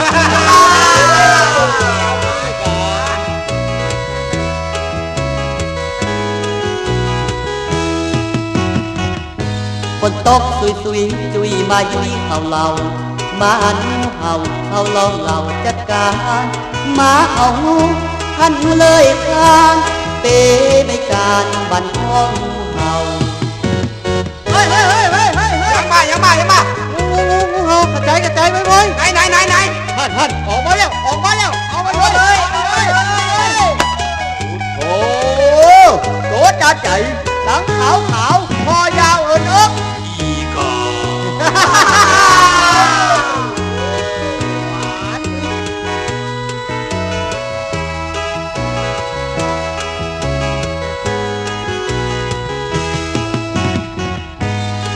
ฝนตกซุยซุยจุยมายุยเห่าเหล่ามาอันเห่าเห่าลองเหล่าจัดการมาเอาพันเลยคานเปไม่การบันท้องเห่าเฮ้ยยังมางูเห่ากระจายไปเว้ยไหนฮั่นออกมาแล้วเอามาเลยโอ้โตจ่าใจหลังขาวคอยาวเอิญเอิกอีกา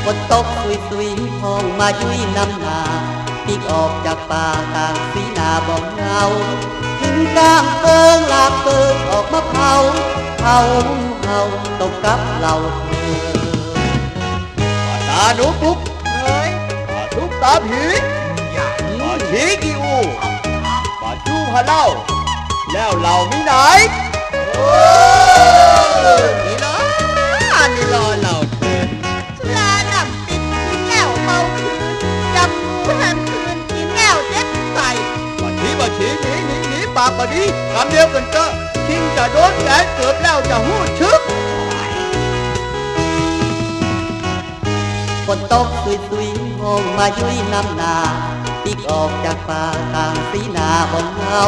ฝนตกซุยห้องมายุยน้ำนาปีกออกจากป่าต่างสีนาบ่เงาถึงกลางเปิงลากเปิงออกมาเผาตกกับเราตาหนูปุ๊บทุกตาผีป่าชีกิอูป่าจูพะเล่าแล้วเรามีไหนนี่เหรอเราเถิดสุราดำปิดกินแล้วเมาคืนจำงูหันคืนกินแล้วเด็ดใส่ป่าชีหนีปากป่าดีคำเดียวกันก็ทิ้งจะโดนแสนเกือบแล้วจะหู้ชึกฝนตกซุยห้องมายุยน้ำนาปีกออกจากป่าต่างสีนาบ่เงา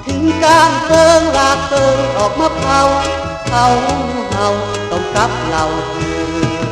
ถึงกลางเปิงลากเปิงออกมาเผาตกกับเราเธอ